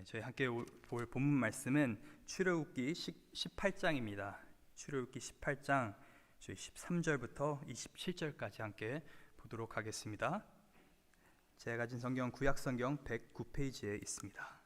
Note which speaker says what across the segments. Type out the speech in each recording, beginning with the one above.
Speaker 1: 저희 함께 볼 본문 말씀은 출애굽기 18장입니다. 출애굽기 18장 저희 13절부터 27절까지 함께 보도록 하겠습니다. 제가 가진 성경 구약 성경 109페이지에 있습니다.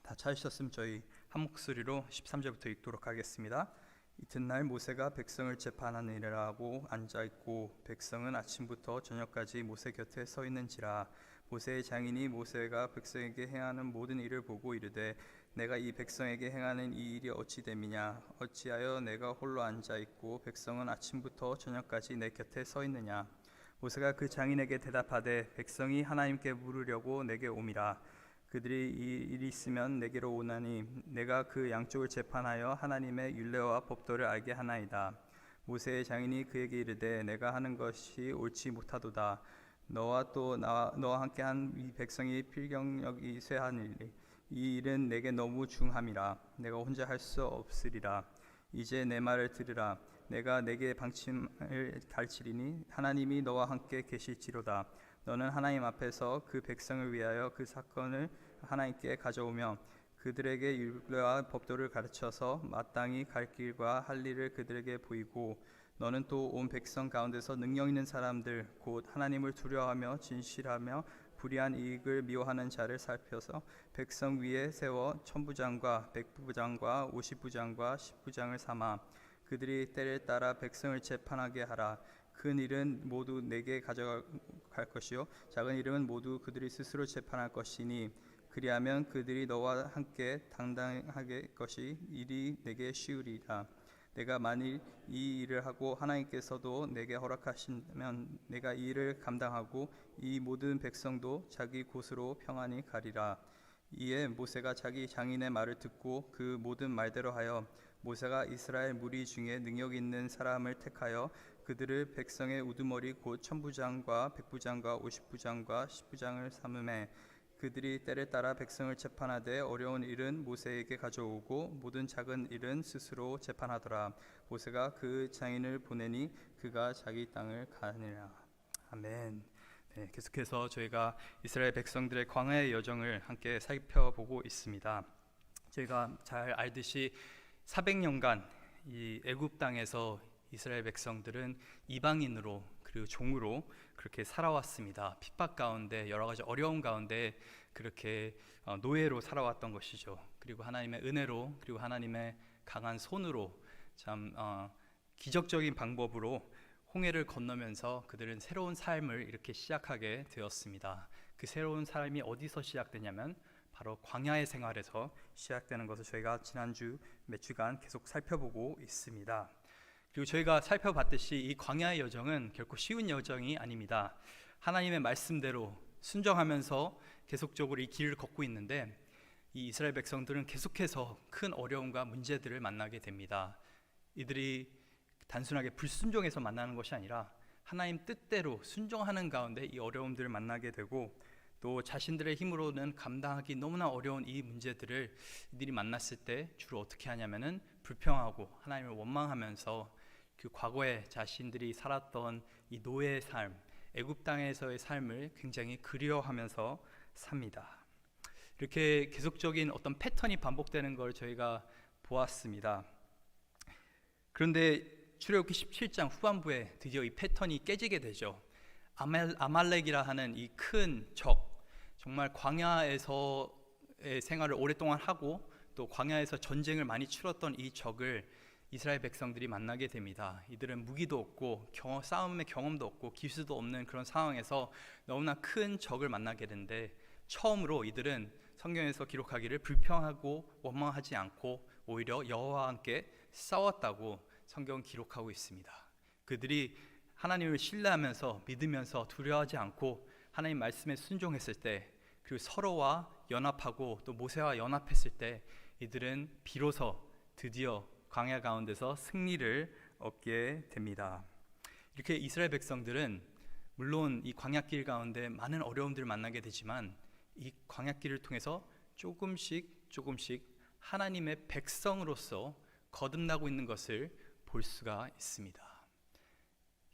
Speaker 1: 다 찾으셨으면 저희 한 목소리로 13절부터 읽도록 하겠습니다. 이튿날 모세가 백성을 재판하느라 하고 앉아있고 백성은 아침부터 저녁까지 모세 곁에 서 있는지라. 모세의 장인이 모세가 백성에게 행하는 모든 일을 보고 이르되 내가 이 백성에게 행하는 이 일이 어찌 됨이냐. 어찌하여 내가 홀로 앉아있고 백성은 아침부터 저녁까지 내 곁에 서 있느냐. 모세가 그 장인에게 대답하되 백성이 하나님께 물으려고 내게 오미라. 그들이 이 일이 있으면 내게로 오나니 내가 그 양쪽을 재판하여 하나님의 율례와 법도를 알게 하나이다. 모세의 장인이 그에게 이르되 내가 하는 것이 옳지 못하도다. 너와 또 너와 함께한 이 백성이 필경력이 쇠하니리. 이 일은 내게 너무 중함이라. 내가 혼자 할 수 없으리라. 이제 내 말을 들으라. 내가 내게 방침을 가르치리니 하나님이 너와 함께 계실지로다. 너는 하나님 앞에서 그 백성을 위하여 그 사건을 하나님께 가져오며 그들에게 율례와 법도를 가르쳐서 마땅히 갈 길과 할 일을 그들에게 보이고 너는 또 온 백성 가운데서 능력 있는 사람들 곧 하나님을 두려워하며 진실하며 불의한 이익을 미워하는 자를 살펴서 백성 위에 세워 천부장과 백부장과 50부장과 10부장을 삼아 그들이 때를 따라 백성을 재판하게 하라. 큰 일은 모두 내게 가져갈 것이요 작은 일은 모두 그들이 스스로 재판할 것이니 그리하면 그들이 너와 함께 당당하게 것이 일이 내게 쉬우리라. 내가 만일 이 일을 하고 하나님께서도 내게 허락하시면 내가 이 일을 감당하고 이 모든 백성도 자기 곳으로 평안히 가리라. 이에 모세가 자기 장인의 말을 듣고 그 모든 말대로 하여 모세가 이스라엘 무리 중에 능력 있는 사람을 택하여 그들을 백성의 우두머리 곧 천부장과 백부장과 50부장과 10부장을 삼음해 그들이 때를 따라 백성을 재판하되 어려운 일은 모세에게 가져오고 모든 작은 일은 스스로 재판하더라. 모세가 그 장인을 보내니 그가 자기 땅을 가니라. 아멘. 네, 계속해서 저희가 이스라엘 백성들의 광야의 여정을 함께 살펴보고 있습니다. 저희가 잘 알듯이 400년간 이 애굽 땅에서 이스라엘 백성들은 이방인으로 그리고 종으로 그렇게 살아왔습니다. 핍박 가운데 여러 가지 어려움 가운데 그렇게 노예로 살아왔던 것이죠. 그리고 하나님의 은혜로 그리고 하나님의 강한 손으로 참 기적적인 방법으로 홍해를 건너면서 그들은 새로운 삶을 이렇게 시작하게 되었습니다. 그 새로운 삶이 어디서 시작되냐면 바로 광야의 생활에서 시작되는 것을 저희가 지난주 몇 주간 계속 살펴보고 있습니다. 그리고 저희가 살펴봤듯이 이 광야의 여정은 결코 쉬운 여정이 아닙니다. 하나님의 말씀대로 순종하면서 계속적으로 이 길을 걷고 있는데 이 이스라엘 백성들은 계속해서 큰 어려움과 문제들을 만나게 됩니다. 이들이 단순하게 불순종해서 만나는 것이 아니라 하나님 뜻대로 순종하는 가운데 이 어려움들을 만나게 되고 또 자신들의 힘으로는 감당하기 너무나 어려운 이 문제들을 이들이 만났을 때 주로 어떻게 하냐면은 불평하고 하나님을 원망하면서 그 과거에 자신들이 살았던 이 노예의 삶, 애굽 땅에서의 삶을 굉장히 그리워하면서 삽니다. 이렇게 계속적인 어떤 패턴이 반복되는 걸 저희가 보았습니다. 그런데 출애굽기 17장 후반부에 드디어 이 패턴이 깨지게 되죠. 아말렉이라 하는 이 큰 적, 정말 광야에서의 생활을 오랫동안 하고 또 광야에서 전쟁을 많이 치렀던 이 적을 이스라엘 백성들이 만나게 됩니다. 이들은 무기도 없고 싸움의 경험도 없고 기술도 없는 그런 상황에서 너무나 큰 적을 만나게 되는데 처음으로 이들은 성경에서 기록하기를 불평하고 원망하지 않고 오히려 여호와와 함께 싸웠다고 성경은 기록하고 있습니다. 그들이 하나님을 신뢰하면서 믿으면서 두려워하지 않고 하나님 말씀에 순종했을 때 그리고 서로와 연합하고 또 모세와 연합했을 때 이들은 비로소 드디어 광야 가운데서 승리를 얻게 됩니다. 이렇게 이스라엘 백성들은 물론 이 광야길 가운데 많은 어려움들을 만나게 되지만 이 광야길을 통해서 조금씩 하나님의 백성으로서 거듭나고 있는 것을 볼 수가 있습니다.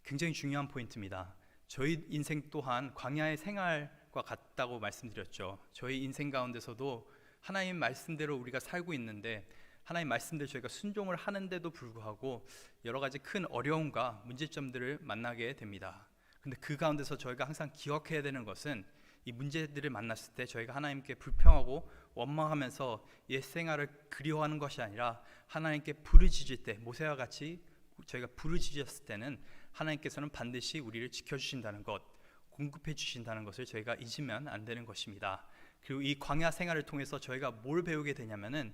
Speaker 1: 굉장히 중요한 포인트입니다. 저희 인생 또한 광야의 생활과 같다고 말씀드렸죠. 저희 인생 가운데서도 하나님 말씀대로 우리가 살고 있는데 하나님 말씀대로 저희가 순종을 하는데도 불구하고 여러 가지 큰 어려움과 문제점들을 만나게 됩니다. 근데 그 가운데서 저희가 항상 기억해야 되는 것은 이 문제들을 만났을 때 저희가 하나님께 불평하고 원망하면서 옛 생활을 그리워하는 것이 아니라 하나님께 부르짖을 때, 모세와 같이 저희가 부르짖었을 때는 하나님께서는 반드시 우리를 지켜주신다는 것, 공급해 주신다는 것을 저희가 잊으면 안 되는 것입니다. 그리고 이 광야 생활을 통해서 저희가 뭘 배우게 되냐면은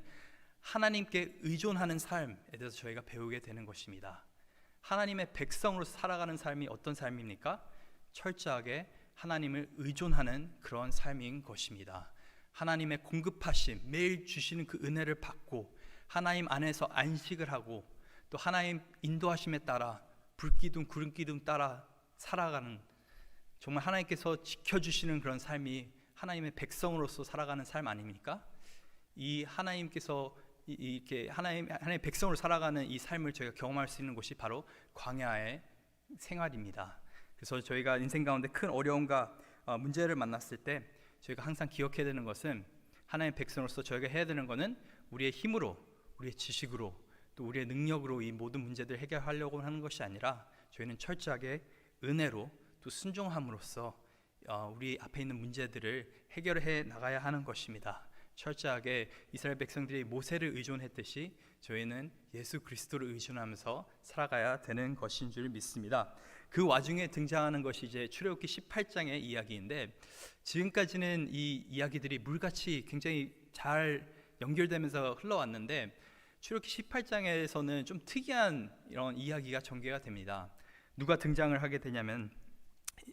Speaker 1: 하나님께 의존하는 삶에 대해서 저희가 배우게 되는 것입니다. 하나님의 백성으로 살아가는 삶이 어떤 삶입니까? 철저하게 하나님을 의존하는 그런 삶인 것입니다. 하나님의 공급하심, 매일 주시는 그 은혜를 받고 하나님 안에서 안식을 하고 또 하나님 인도하심에 따라 불기둥 구름기둥 따라 살아가는, 정말 하나님께서 지켜주시는 그런 삶이 하나님의 백성으로서 살아가는 삶 아닙니까? 이 하나님께서 이렇게 하나님의 백성으로 살아가는 이 삶을 저희가 경험할 수 있는 곳이 바로 광야의 생활입니다. 그래서 저희가 인생 가운데 큰 어려움과 문제를 만났을 때 저희가 항상 기억해야 되는 것은 하나님의 백성으로서 저희가 해야 되는 것은 우리의 힘으로, 우리의 지식으로, 또 우리의 능력으로 이 모든 문제들을 해결하려고 하는 것이 아니라 저희는 철저하게 은혜로 또 순종함으로써 우리 앞에 있는 문제들을 해결해 나가야 하는 것입니다. 철저하게 이스라엘 백성들이 모세를 의존했듯이 저희는 예수 그리스도를 의존하면서 살아가야 되는 것인 줄 믿습니다. 그 와중에 등장하는 것이 이제 출애굽기 18장의 이야기인데, 지금까지는 이 이야기들이 물같이 굉장히 잘 연결되면서 흘러왔는데 출애굽기 18장에서는 좀 특이한 이런 이야기가 전개가 됩니다. 누가 등장을 하게 되냐면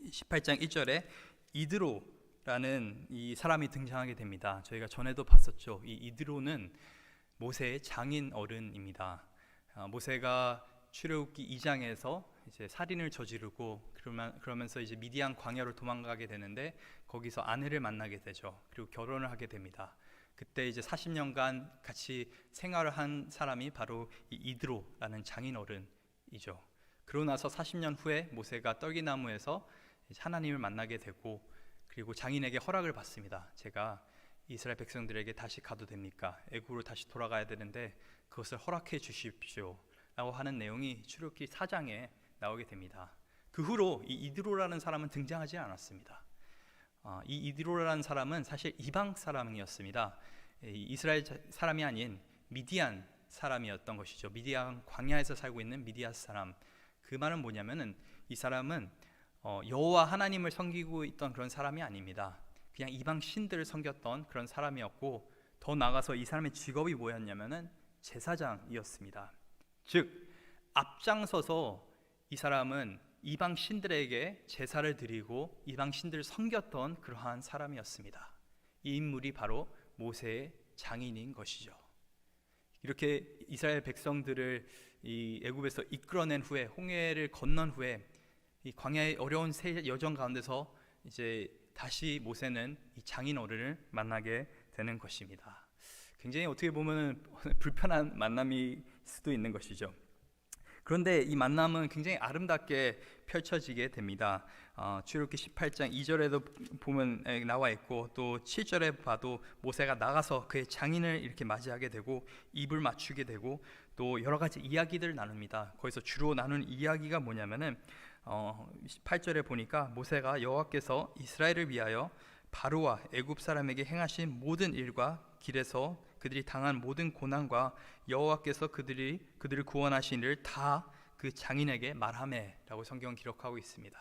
Speaker 1: 18장 1절에 이드로라는 이 사람이 등장하게 됩니다. 저희가 전에도 봤었죠. 이 이드로는 모세의 장인 어른입니다. 모세가 출애굽기 2장에서 이제 살인을 저지르고 그러면서 이제 미디안 광야로 도망가게 되는데 거기서 아내를 만나게 되죠. 그리고 결혼을 하게 됩니다. 그때 이제 40년간 같이 생활을 한 사람이 바로 이 이드로라는 장인 어른이죠. 그러고 나서 40년 후에 모세가 떨기나무에서 하나님을 만나게 되고, 그리고 장인에게 허락을 받습니다. 제가 이스라엘 백성들에게 다시 가도 됩니까? 애굽으로 다시 돌아가야 되는데 그것을 허락해 주십시오 라고 하는 내용이 출애굽기 4장에 나오게 됩니다. 그 후로 이 이드로라는 사람은 등장하지 않았습니다. 이 이드로라는 사람은 사실 이방 사람이었습니다. 이스라엘 사람이 아닌 미디안 사람이었던 것이죠. 미디안 광야에서 살고 있는 미디안 사람. 그 말은 뭐냐면은 이 사람은 여호와 하나님을 섬기고 있던 그런 사람이 아닙니다. 그냥 이방 신들을 섬겼던 그런 사람이었고, 더 나아가서 이 사람의 직업이 뭐였냐면은 제사장이었습니다. 즉 앞장서서 이 사람은 이방 신들에게 제사를 드리고 이방 신들을 섬겼던 그러한 사람이었습니다. 이 인물이 바로 모세의 장인인 것이죠. 이렇게 이스라엘 백성들을 이 애굽에서 이끌어낸 후에, 홍해를 건넌 후에 이 광야의 어려운 여정 가운데서 이제 다시 모세는 이 장인 어른을 만나게 되는 것입니다. 굉장히 어떻게 보면 불편한 만남일 수도 있는 것이죠. 그런데 이 만남은 굉장히 아름답게 펼쳐지게 됩니다. 출애굽기 18장 2절에도 보면 나와 있고, 또 7절에 봐도 모세가 나가서 그의 장인을 이렇게 맞이하게 되고 입을 맞추게 되고 또 여러 가지 이야기들을 나눕니다. 거기서 주로 나눈 이야기가 뭐냐면은 8절에 보니까 모세가 여호와께서 이스라엘을 위하여 바로와 애굽 사람에게 행하신 모든 일과 길에서 그들이 당한 모든 고난과 여호와께서 그들을 구원하신 일을 다 그 장인에게 말하매라고 성경은 기록하고 있습니다.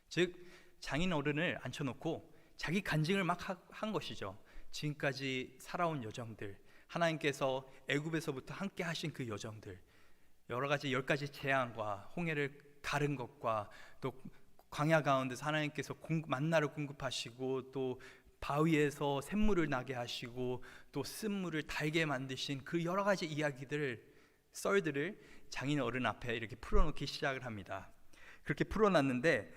Speaker 1: 즉 장인 어른을 앉혀놓고 자기 간증을 막 한 것이죠. 지금까지 살아온 여정들, 하나님께서 애굽에서부터 함께 하신 그 여정들, 여러 가지 10가지 재앙과 홍해를 가른 것과 또 광야 가운데서 하나님께서 만나를 공급하시고 또 바위에서 샘물을 나게 하시고 또 쓴물을 달게 만드신 그 여러 가지 썰들을 장인 어른 앞에 이렇게 풀어놓기 시작을 합니다. 그렇게 풀어놨는데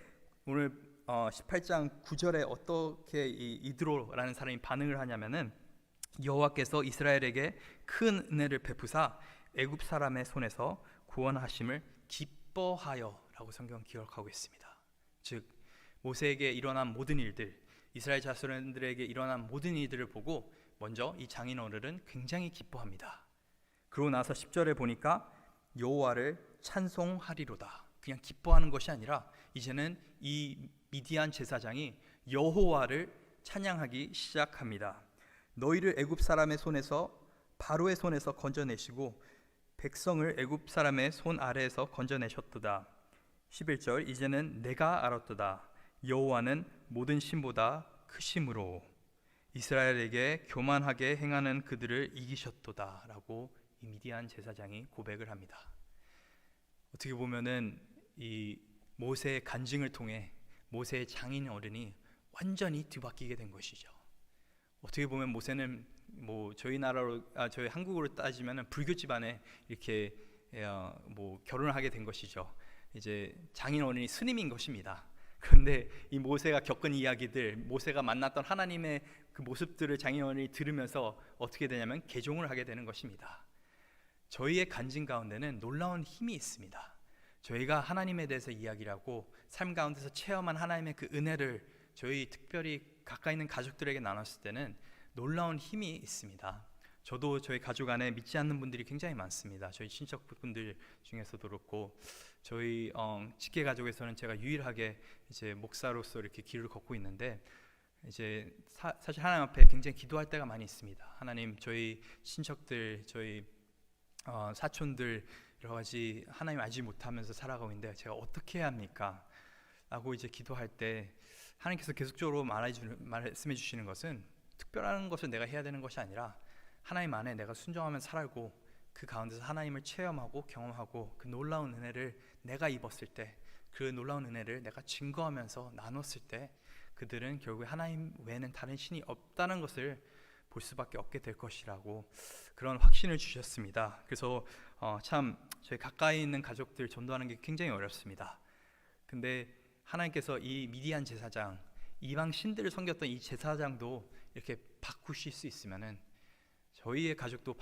Speaker 1: 오늘 18장 9절에 어떻게 이 이드로라는 사람이 반응을 하냐면은 여호와께서 이스라엘에게 큰 은혜를 베푸사 애굽 사람의 손에서 구원하심을 기뻐하여라고 성경은 기록하고 있습니다. 즉 모세에게 일어난 모든 일들, 이스라엘 자손들에게 일어난 모든 일들을 보고 먼저 이 장인 어른은 굉장히 기뻐합니다. 그러고 나서 10절에 보니까 여호와를 찬송하리로다. 그냥 기뻐하는 것이 아니라 이제는 이 미디안 제사장이 여호와를 찬양하기 시작합니다. 너희를 애굽 사람의 손에서 바로의 손에서 건져내시고 백성을 애굽 사람의 손 아래에서 건져내셨도다. 11절 이제는 내가 알았도다. 여호와는 모든 신보다 크심으로 이스라엘에게 교만하게 행하는 그들을 이기셨도다 라고 이 미디안 제사장이 고백을 합니다. 어떻게 보면은 이 모세의 간증을 통해 모세의 장인 어른이 완전히 뒤바뀌게 된 것이죠. 어떻게 보면 모세는 저희 한국으로 따지면은 불교 집안에 이렇게 결혼을 하게 된 것이죠. 이제 장인 어른이 스님인 것입니다. 그런데 이 모세가 겪은 이야기들, 모세가 만났던 하나님의 그 모습들을 장인 어른이 들으면서 어떻게 되냐면 개종을 하게 되는 것입니다. 저희의 간증 가운데는 놀라운 힘이 있습니다. 저희가 하나님에 대해서 이야기를 하고 삶 가운데서 체험한 하나님의 그 은혜를 저희 특별히 가까이 있는 가족들에게 나눴을 때는 놀라운 힘이 있습니다. 저도 저희 가족 안에 믿지 않는 분들이 굉장히 많습니다. 저희 친척분들 중에서도 그렇고 저희 직계 가족에서는 제가 유일하게 이제 목사로서 이렇게 길을 걷고 있는데 이제 사실 하나님 앞에 굉장히 기도할 때가 많이 있습니다. 하나님, 저희 친척들, 저희 사촌들 여러 가지 하나님 알지 못하면서 살아가고 있는데 제가 어떻게 해야 합니까? 라고 이제 기도할 때 하나님께서 계속적으로 말씀해 주시는 것은 특별한 것을 내가 해야 되는 것이 아니라 하나님 안에 내가 순종하면 살고 그 가운데서 하나님을 체험하고 경험하고 그 놀라운 은혜를 내가 입었을 때, 그 놀라운 은혜를 내가 증거하면서 나눴을 때 그들은 결국에 하나님 외에는 다른 신이 없다는 것을 볼 수밖에 없게 될 것이라고 그런 확신을 주셨습니다. 그래서 참 저희 가까이 있는 가족들 전도하는 게 굉장히 어렵습니다. 근데 하나님께서 이 미디안 제사장, 이방 신들을 섬겼던 이 제사장도 이렇게 바꾸실 수 있으면은 저희의 가족도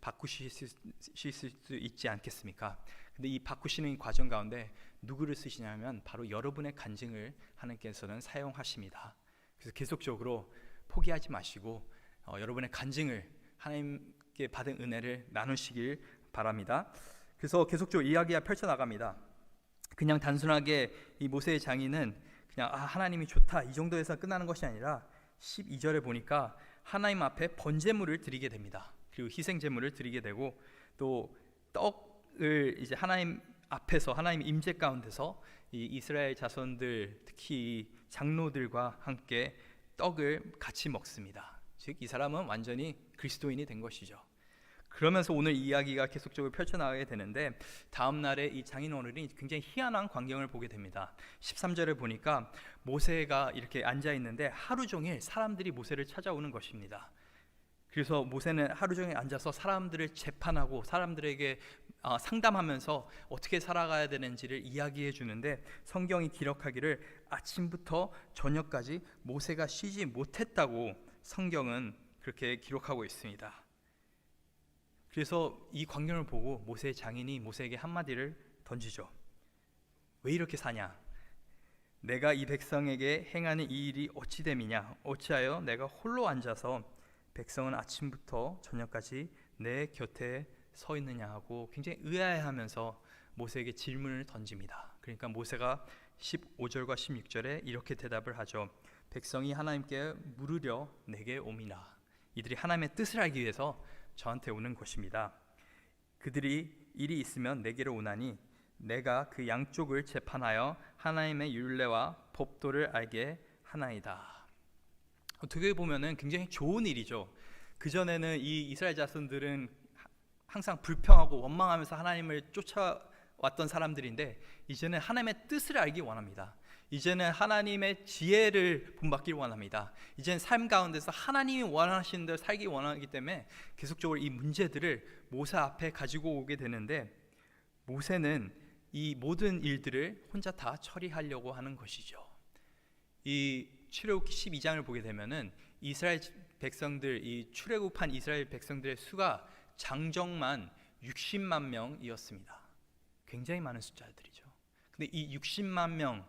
Speaker 1: 바꾸실 수 있지 않겠습니까? 근데 이 바꾸시는 과정 가운데 누구를 쓰시냐면 바로 여러분의 간증을 하나님께서는 사용하십니다. 그래서 계속적으로 포기하지 마시고 여러분의 간증을 하나님께 받은 은혜를 나누시길 바랍니다. 그래서 계속적으로 이야기가 펼쳐나갑니다. 그냥 단순하게 이 모세의 장인은 그냥 하나님이 좋다 이 정도에서 끝나는 것이 아니라 12절에 보니까 하나님 앞에 번제물을 드리게 됩니다. 그리고 희생제물을 드리게 되고 또 떡을 이제 하나님 앞에서 하나님 임재 가운데서 이 이스라엘 자손들 특히 장로들과 함께 떡을 같이 먹습니다. 즉 이 사람은 완전히 그리스도인이 된 것이죠. 그러면서 오늘 이야기가 계속적으로 펼쳐나가게 되는데 다음 날에 이 장인 어른이 굉장히 희한한 광경을 보게 됩니다. 13절에 보니까 모세가 이렇게 앉아 있는데 하루 종일 사람들이 모세를 찾아오는 것입니다. 그래서 모세는 하루 종일 앉아서 사람들을 재판하고 사람들에게 상담하면서 어떻게 살아가야 되는지를 이야기해 주는데 성경이 기록하기를 아침부터 저녁까지 모세가 쉬지 못했다고 성경은 그렇게 기록하고 있습니다. 그래서 이 광경을 보고 모세의 장인이 모세에게 한마디를 던지죠. 왜 이렇게 사냐? 내가 이 백성에게 행하는 이 일이 어찌 됨이냐? 어찌하여 내가 홀로 앉아서 백성은 아침부터 저녁까지 내 곁에 서 있느냐 하고 굉장히 의아해하면서 모세에게 질문을 던집니다. 그러니까 모세가 15절과 16절에 이렇게 대답을 하죠. 백성이 하나님께 물으려 내게 옴이나. 이들이 하나님의 뜻을 알기 위해서 저한테 오는 것입니다. 그들이 일이 있으면 내게로 오나니 내가 그 양쪽을 재판하여 하나님의 율례와 법도를 알게 하나이다. 어떻게 보면은 굉장히 좋은 일이죠. 그전에는 이 이스라엘 자손들은 항상 불평하고 원망하면서 하나님을 쫓아왔던 사람들인데 이제는 하나님의 뜻을 알기 원합니다. 이제는 하나님의 지혜를 본받기를 원합니다. 이제는 삶 가운데서 하나님이 원하시는 대로 살기 원하기 때문에 계속적으로 이 문제들을 모세 앞에 가지고 오게 되는데 모세는 이 모든 일들을 혼자 다 처리하려고 하는 것이죠. 이 출애굽기 12장을 보게 되면은 이스라엘 백성들, 이 출애굽한 이스라엘 백성들의 수가 장정만 60만 명이었습니다. 굉장히 많은 숫자들이죠. 근데 이 60만 명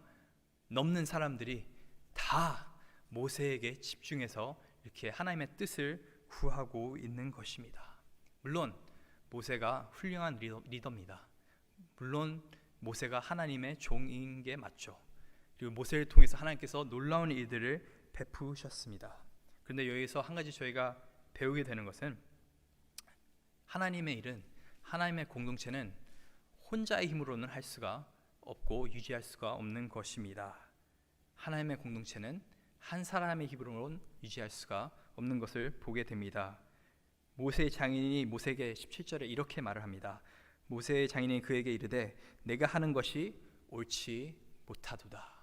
Speaker 1: 넘는 사람들이 다 모세에게 집중해서 이렇게 하나님의 뜻을 구하고 있는 것입니다. 물론 모세가 훌륭한 리더입니다. 물론 모세가 하나님의 종인 게 맞죠. 그리고 모세를 통해서 하나님께서 놀라운 일들을 베푸셨습니다. 그런데 여기서 한 가지 저희가 배우게 되는 것은 하나님의 일은, 하나님의 공동체는 혼자의 힘으로는 할 수가 없고 유지할 수가 없는 것입니다. 하나님의 공동체는 한 사람의 힘으로는 유지할 수가 없는 것을 보게 됩니다. 모세의 장인이 모세에게 17절에 이렇게 말을 합니다. 모세의 장인이 그에게 이르되 내가 하는 것이 옳지 못하도다.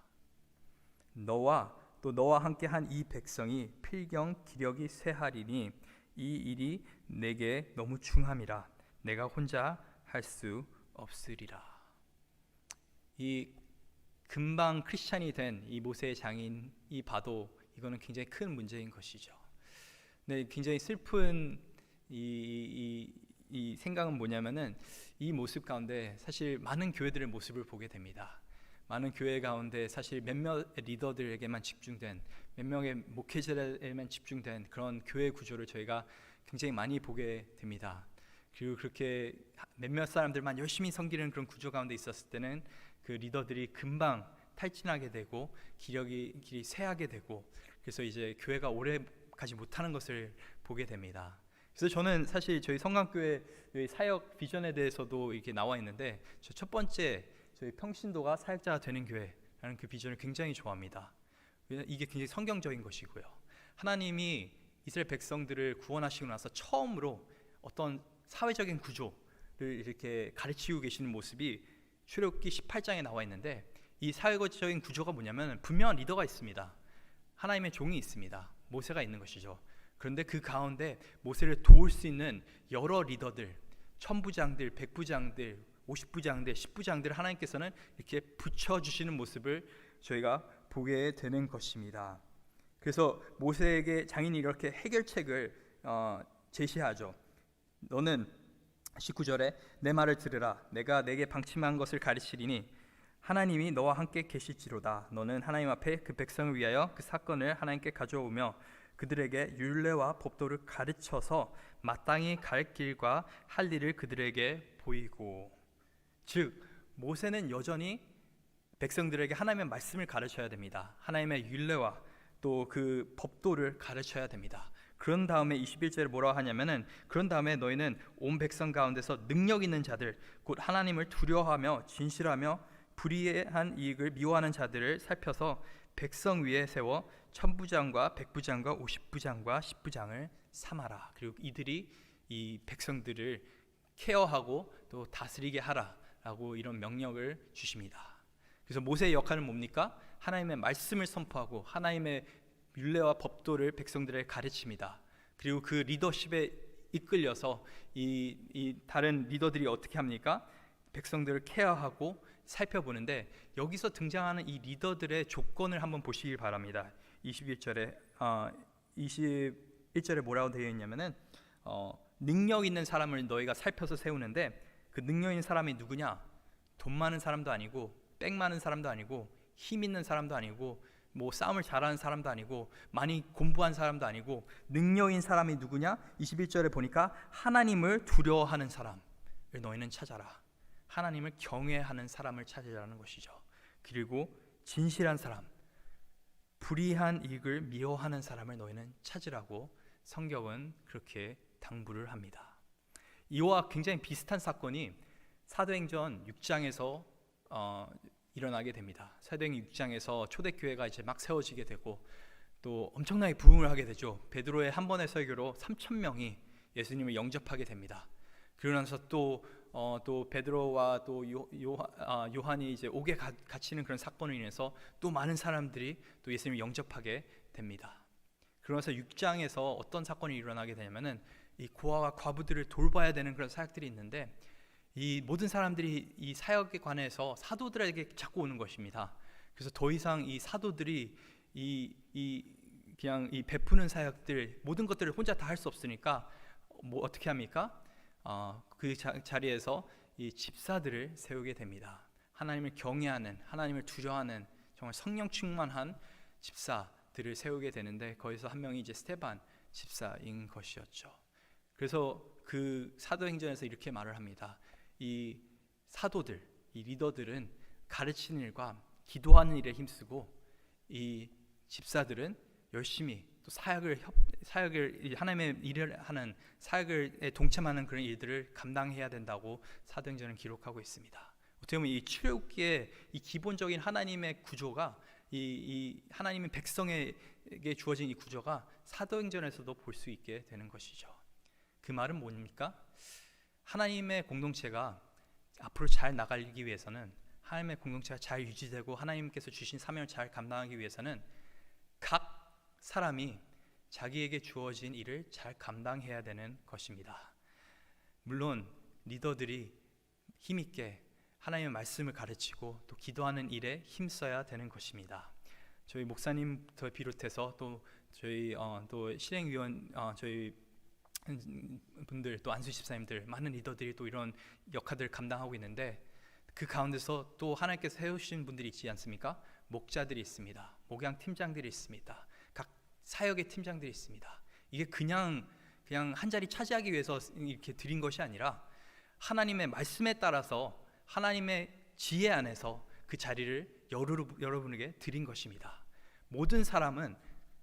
Speaker 1: 너와 또 너와 함께 한 이 백성이 필경 기력이 쇠하리니 이 일이 내게 너무 중함이라 내가 혼자 할 수 없으리라. 이 금방 크리스찬이 된 이 모세의 장인이 봐도 이거는 굉장히 큰 문제인 것이죠. 근데 굉장히 슬픈 이 생각은 뭐냐면은 이 모습 가운데 사실 많은 교회들의 모습을 보게 됩니다. 많은 교회 가운데 사실 몇몇 리더들에게만 집중된, 몇 명의 목회자에게만 집중된 그런 교회 구조를 저희가 굉장히 많이 보게 됩니다. 그리고 그렇게 몇몇 사람들만 열심히 섬기는 그런 구조 가운데 있었을 때는 그 리더들이 금방 탈진하게 되고 길이 쇠하게 되고, 그래서 이제 교회가 오래 가지 못하는 것을 보게 됩니다. 그래서 저는 사실 저희 성강교회 사역 비전에 대해서도 이렇게 나와 있는데, 저 첫 번째 저희 평신도가 사역자가 되는 교회라는 그 비전을 굉장히 좋아합니다. 이게 굉장히 성경적인 것이고요. 하나님이 이스라엘 백성들을 구원하시고 나서 처음으로 어떤 사회적인 구조를 이렇게 가르치고 계시는 모습이 출애굽기 18장에 나와 있는데, 이 사회적인 구조가 뭐냐면 분명한 리더가 있습니다. 하나님의 종이 있습니다. 모세가 있는 것이죠. 그런데 그 가운데 모세를 도울 수 있는 여러 리더들, 천부장들, 백부장들, 50부장들, 10부장들 하나님께서는 이렇게 붙여주시는 모습을 저희가 보게 되는 것입니다. 그래서 모세에게 장인이 이렇게 해결책을 제시하죠. 너는 19절에 내 말을 들으라. 내가 내게 방침한 것을 가르치리니 하나님이 너와 함께 계실지로다. 너는 하나님 앞에 그 백성을 위하여 그 사건을 하나님께 가져오며 그들에게 율례와 법도를 가르쳐서 마땅히 갈 길과 할 일을 그들에게 보이고. 즉 모세는 여전히 백성들에게 하나님의 말씀을 가르쳐야 됩니다. 하나님의 율례와 또 그 법도를 가르쳐야 됩니다. 그런 다음에 21절에 뭐라고 하냐면은, 그런 다음에 너희는 온 백성 가운데서 능력 있는 자들 곧 하나님을 두려워하며 진실하며 불의한 이익을 미워하는 자들을 살펴서 백성 위에 세워 천부장과 백부장과 50부장과 10부장을 삼아라. 그리고 이들이 이 백성들을 케어하고 또 다스리게 하라라고 이런 명령을 주십니다. 그래서 모세의 역할은 뭡니까? 하나님의 말씀을 선포하고 하나님의 율례와 법도를 백성들에게 가르칩니다. 그리고 그 리더십에 이끌려서 이 다른 리더들이 어떻게 합니까? 백성들을 케어하고 살펴보는데, 여기서 등장하는 이 리더들의 조건을 한번 보시길 바랍니다. 21절에 뭐라고 되어 있냐면은 능력 있는 사람을 너희가 살펴서 세우는데, 그 능력 있는 사람이 누구냐? 돈 많은 사람도 아니고 백 많은 사람도 아니고 힘 있는 사람도 아니고 뭐 싸움을 잘하는 사람도 아니고 많이 공부한 사람도 아니고, 능력인 사람이 누구냐? 21절에 보니까 하나님을 두려워하는 사람을 너희는 찾아라. 하나님을 경외하는 사람을 찾으라는 것이죠. 그리고 진실한 사람, 불의한 이익을 미워하는 사람을 너희는 찾으라고 성경은 그렇게 당부를 합니다. 이와 굉장히 비슷한 사건이 사도행전 6장에서 일어나게 됩니다. 사도행전 6장에서 초대교회가 이제 막 세워지게 되고 또 엄청나게 부흥을 하게 되죠. 베드로의 한 번의 설교로 3,000명이 예수님을 영접하게 됩니다. 그러면서 또 베드로와 또 요한이 이제 옥에 갇히는 그런 사건으로 인해서 또 많은 사람들이 또 예수님을 영접하게 됩니다. 그러면서 6장에서 어떤 사건이 일어나게 되냐면은, 이 고아와 과부들을 돌봐야 되는 그런 사역들이 있는데, 이 모든 사람들이 이 사역에 관해서 사도들에게 자꾸 오는 것입니다. 그래서 더 이상 이 사도들이 그냥 이 베푸는 사역들 모든 것들을 혼자 다 할 수 없으니까 뭐 어떻게 합니까? 그 자리에서 이 집사들을 세우게 됩니다. 하나님을 경외하는, 하나님을 두려워하는
Speaker 2: 정말 성령 충만한 집사들을 세우게 되는데, 거기서 한 명이 이제 스데반 집사인 것이었죠. 그래서 그 사도행전에서 이렇게 말을 합니다. 이 사도들, 이 리더들은 가르치는 일과 기도하는 일에 힘쓰고, 이 집사들은 열심히 또 사역을 하나님의 일을 하는 사역에 동참하는 그런 일들을 감당해야 된다고 사도행전은 기록하고 있습니다. 어떻게 보면 이 출애굽기의 이 기본적인 하나님의 구조가, 이 하나님의 백성에게 주어진 이 구조가 사도행전에서도 볼 수 있게 되는 것이죠. 그 말은 뭡니까? 하나님의 공동체가 앞으로 잘 나가기 위해서는, 하나님의 공동체가 잘 유지되고 하나님께서 주신 사명을 잘 감당하기 위해서는 각 사람이 자기에게 주어진 일을 잘 감당해야 되는 것입니다. 물론 리더들이 힘있게 하나님의 말씀을 가르치고 또 기도하는 일에 힘써야 되는 것입니다. 저희 목사님부터 비롯해서 또 저희 또 실행위원 저희 분들, 또 안수 집사님들, 많은 리더들이 또 이런 역할들을 감당하고 있는데, 그 가운데서 또 하나님께서 세우신 분들이 있지 않습니까? 목자들이 있습니다. 목양 팀장들이 있습니다. 각 사역의 팀장들이 있습니다. 이게 그냥 한 자리 차지하기 위해서 이렇게 드린 것이 아니라 하나님의 말씀에 따라서 하나님의 지혜 안에서 그 자리를 여러분에게 드린 것입니다. 모든 사람은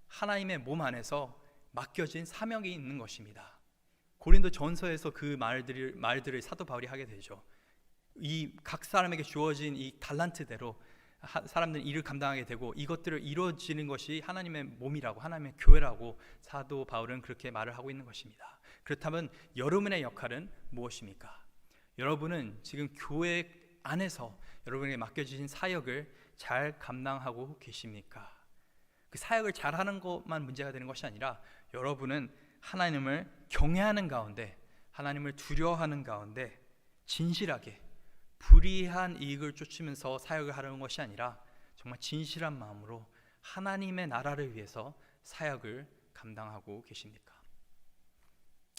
Speaker 2: 하나님의 몸 안에서 맡겨진 사명이 있는 것입니다. 고린도 전서에서 그 말들을 사도 바울이 하게 되죠. 이 각 사람에게 주어진 이 달란트대로 사람들은 일을 감당하게 되고, 이것들을 이루어지는 것이 하나님의 몸이라고, 하나님의 교회라고 사도 바울은 그렇게 말을 하고 있는 것입니다. 그렇다면 여러분의 역할은 무엇입니까? 여러분은 지금 교회 안에서 여러분에게 맡겨주신 사역을 잘 감당하고 계십니까? 그 사역을 잘하는 것만 문제가 되는 것이 아니라, 여러분은 하나님을 경외하는 가운데, 하나님을 두려워하는 가운데 진실하게 불의한 이익을 쫓으면서 사역을 하려는 것이 아니라 정말 진실한 마음으로 하나님의 나라를 위해서 사역을 감당하고 계십니까?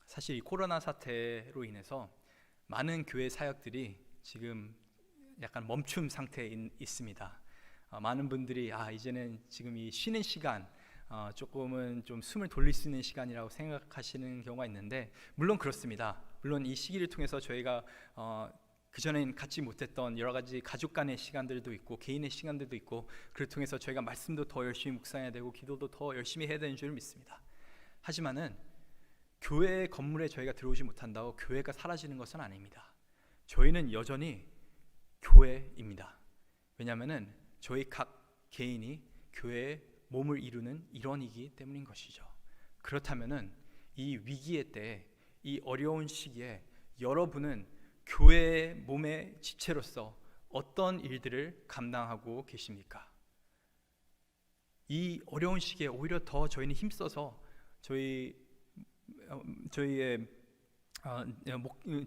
Speaker 2: 사실 이 코로나 사태로 인해서 많은 교회 사역들이 지금 약간 멈춤 상태에 있습니다. 많은 분들이 이제는 지금 이 쉬는 시간, 조금은 좀 숨을 돌릴 수 있는 시간이라고 생각하시는 경우가 있는데, 물론 그렇습니다. 물론 이 시기를 통해서 저희가 그전엔 갖지 못했던 여러 가지 가족 간의 시간들도 있고 개인의 시간들도 있고, 그를 통해서 저희가 말씀도 더 열심히 묵상해야 되고 기도도 더 열심히 해야 되는 줄 믿습니다. 하지만은 교회 건물에 저희가 들어오지 못한다고 교회가 사라지는 것은 아닙니다. 저희는 여전히 교회입니다. 왜냐하면은 저희 각 개인이 교회의 몸을 이루는 일원이기 때문인 것이죠. 그렇다면은 이 위기의 때에, 이 어려운 시기에 여러분은 교회의 몸의 지체로서 어떤 일들을 감당하고 계십니까? 이 어려운 시기에 오히려 더 저희는 힘써서 저희의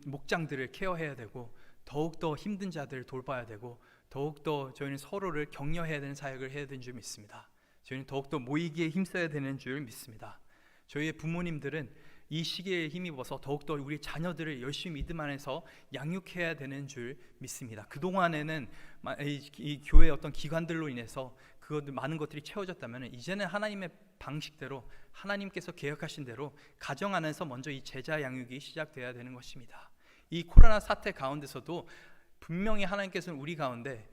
Speaker 2: 목장들을 케어해야 되고, 더욱더 힘든 자들을 돌봐야 되고, 더욱더 저희는 서로를 격려해야 되는 사역을 해야 되는 줄 믿습니다. 저희는 더욱더 모이기에 힘써야 되는 줄 믿습니다. 저희의 부모님들은 이 시기에 힘입어서 더욱더 우리 자녀들을 열심히 믿음 안에서 양육해야 되는 줄 믿습니다. 그동안에는 이 교회의 어떤 기관들로 인해서 그것들 많은 것들이 채워졌다면, 이제는 하나님의 방식대로, 하나님께서 계획하신 대로 가정 안에서 먼저 이 제자 양육이 시작돼야 되는 것입니다. 이 코로나 사태 가운데서도 분명히 하나님께서는 우리 가운데,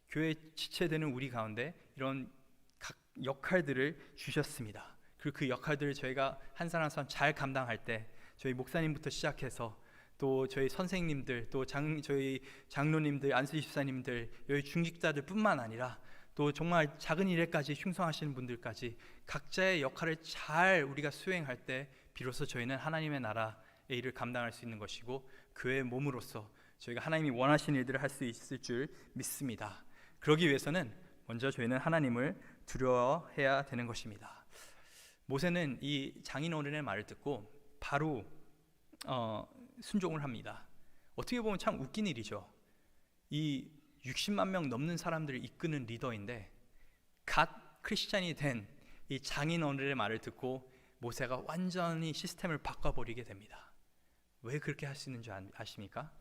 Speaker 2: 교회 지체되는 우리 가운데 이런 각 역할들을 주셨습니다. 그리고 그 역할들을 저희가 한 사람 한 사람 잘 감당할 때, 저희 목사님부터 시작해서 또 저희 선생님들, 또 저희 장로님들, 안수 집사님들, 여기 중직자들 뿐만 아니라 또 정말 작은 일에까지 흉성하시는 분들까지 각자의 역할을 잘 우리가 수행할 때 비로소 저희는 하나님의 나라의 일을 감당할 수 있는 것이고, 교회의 몸으로서 저희가 하나님이 원하시는 일들을 할 수 있을 줄 믿습니다. 그러기 위해서는 먼저 저희는 하나님을 두려워해야 되는 것입니다. 모세는 이 장인어른의 말을 듣고 바로 순종을 합니다. 어떻게 보면 참 웃긴 일이죠. 이 60만 명 넘는 사람들을 이끄는 리더인데, 갓 크리스찬이 된 이 장인어른의 말을 듣고 모세가 완전히 시스템을 바꿔버리게 됩니다. 왜 그렇게 할 수 있는 줄 아십니까?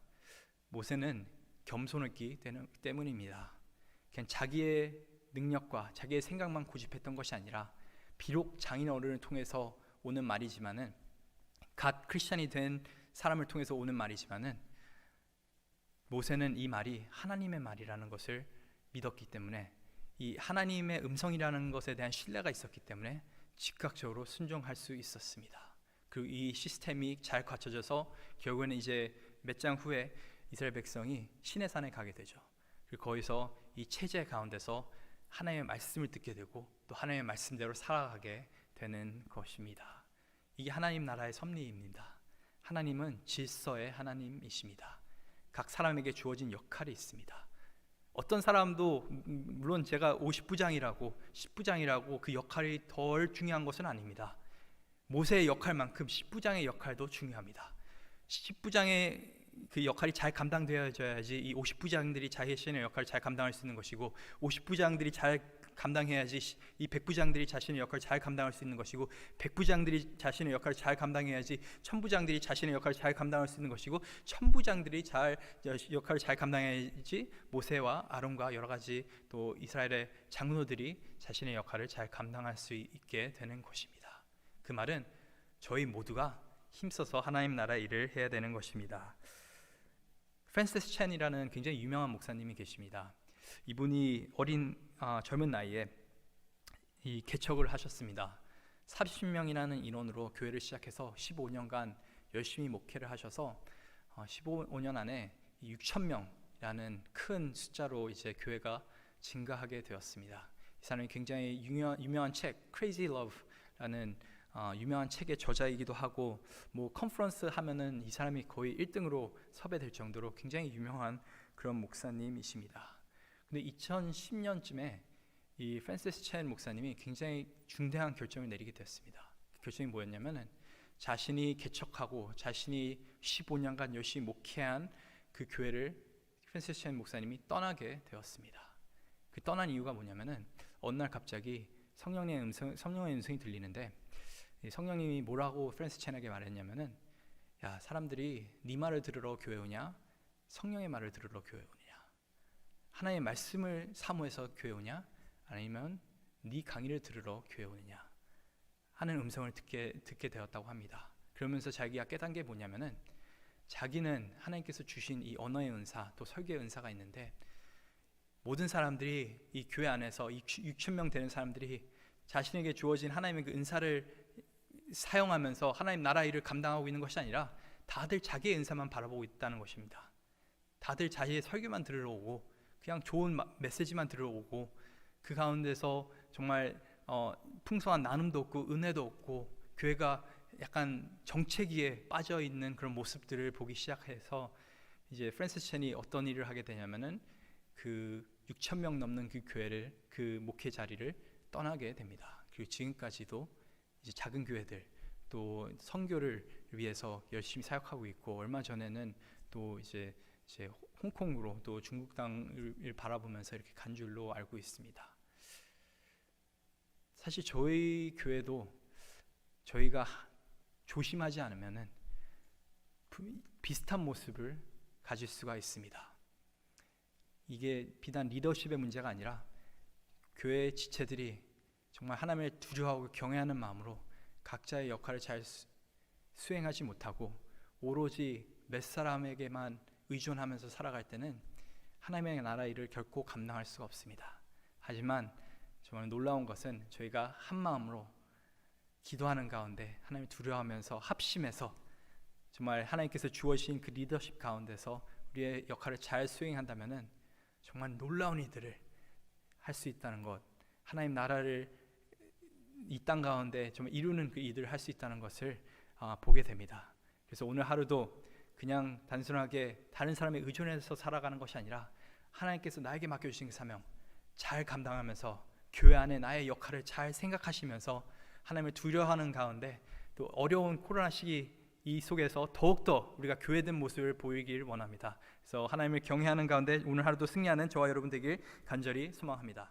Speaker 2: 모세는 겸손했기 때문입니다. 그냥 자기의 능력과 자기의 생각만 고집했던 것이 아니라 비록 장인 어른을 통해서 오는 말이지만은 갓 크리스천이 된 사람을 통해서 오는 말이지만은 모세는 이 말이 하나님의 말이라는 것을 믿었기 때문에 이 하나님의 음성이라는 것에 대한 신뢰가 있었기 때문에 즉각적으로 순종할 수 있었습니다. 그리고 이 시스템이 잘 갖춰져서 결국에는 이제 몇 장 후에 이스라엘 백성이 시내산에 가게 되죠. 그리고 거기서 이 체제 가운데서 하나님의 말씀을 듣게 되고 또 하나님의 말씀대로 살아가게 되는 것입니다. 이게 하나님 나라의 섭리입니다. 하나님은 질서의 하나님이십니다. 각 사람에게 주어진 역할이 있습니다. 어떤 사람도 물론 제가 50부장이라고 10부장이라고 그 역할이 덜 중요한 것은 아닙니다. 모세의 역할만큼 10부장의 역할도 중요합니다. 10부장의 그 역할이 잘 감당되어져야지 이 50부장들이 자신의 역할을 잘 감당할 수 있는 것이고 50부장들이 잘 감당해야지 이 100부장들이 자신의 역할을 잘 감당할 수 있는 것이고 100부장들이 자신의 역할을 잘 감당해야지 1000부장들이 자신의 역할을 잘 감당할 수 있는 것이고 1000부장들이 역할을 잘 감당해야지 모세와 아론과 여러 가지 또 이스라엘의 장로들이 자신의 역할을 잘 감당할 수 있게 되는 것입니다. 그 말은 저희 모두가 힘써서 하나님 나라의 일을 해야 되는 것입니다. 프랜시스 첸이라는 굉장히 유명한 목사님이 계십니다. 이분이 젊은 나이에 이 개척을 하셨습니다. 30명이라는 인원으로 교회를 시작해서 15년간 열심히 목회를 하셔서 15년 안에 6,000명이라는 큰 숫자로 이제 교회가 증가하게 되었습니다. 이 사람이 굉장히 유명한 책 Crazy Love라는 유명한 책의 저자이기도 하고 뭐 컨퍼런스 하면은 이 사람이 거의 1등으로 섭외될 정도로 굉장히 유명한 그런 목사님이십니다. 근데 2010년쯤에 이 프랜시스 첸 목사님이 굉장히 중대한 결정을 내리게 되었습니다. 그 결정이 뭐였냐면은 자신이 개척하고 자신이 15년간 열심히 목회한 그 교회를 프랜시스 첸 목사님이 떠나게 되었습니다. 그 떠난 이유가 뭐냐면은 어느 날 갑자기 성령의 음성이 들리는데 성령님이 뭐라고 프랜시스 첸에게 말했냐면은 야, 사람들이 네 말을 들으러 교회 오냐? 성령의 말을 들으러 교회 오냐? 하나님의 말씀을 사모해서 교회 오냐? 아니면 네 강의를 들으러 교회 오느냐? 하는 음성을 듣게 되었다고 합니다. 그러면서 자기가 깨닫은 게 뭐냐면은 자기는 하나님께서 주신 이 언어의 은사 또 설교의 은사가 있는데 모든 사람들이 이 교회 안에서 6,000명 되는 사람들이 자신에게 주어진 하나님의 그 은사를 사용하면서 하나님 나라 일을 감당하고 있는 것이 아니라 다들 자기의 은사만 바라보고 있다는 것입니다. 다들 자기의 설교만 들으러 오고 그냥 좋은 메시지만 들으러 오고 그 가운데서 정말 풍성한 나눔도 없고 은혜도 없고 교회가 약간 정체기에 빠져 있는 그런 모습들을 보기 시작해서 이제 프랜시스 첸이 어떤 일을 하게 되냐면은 그 6,000명 넘는 그 교회를 그 목회 자리를 떠나게 됩니다. 그리고 지금까지도 이제 작은 교회들 또 선교를 위해서 열심히 사역하고 있고 얼마 전에는 또 이제 홍콩으로 또 중국 땅을 바라보면서 이렇게 간 줄로 알고 있습니다. 사실 저희 교회도 저희가 조심하지 않으면은 비슷한 모습을 가질 수가 있습니다. 이게 비단 리더십의 문제가 아니라 교회 지체들이 정말 하나님을 두려워하고 경외하는 마음으로 각자의 역할을 잘 수행하지 못하고 오로지 몇 사람에게만 의존하면서 살아갈 때는 하나님의 나라 일을 결코 감당할 수가 없습니다. 하지만 정말 놀라운 것은 저희가 한 마음으로 기도하는 가운데 하나님을 두려워하면서 합심해서 정말 하나님께서 주어진 그 리더십 가운데서 우리의 역할을 잘 수행한다면은 정말 놀라운 일들을 할 수 있다는 것, 하나님 나라를 이 땅 가운데 정말 이루는 그 일들을 할 수 있다는 것을 보게 됩니다. 그래서 오늘 하루도 그냥 단순하게 다른 사람에 의존해서 살아가는 것이 아니라 하나님께서 나에게 맡겨주신 그 사명 잘 감당하면서 교회 안에 나의 역할을 잘 생각하시면서 하나님을 두려워하는 가운데 또 어려운 코로나 시기 이 속에서 더욱더 우리가 교회된 모습을 보이길 원합니다. 그래서 하나님을 경외하는 가운데 오늘 하루도 승리하는 저와 여러분 되길 간절히 소망합니다.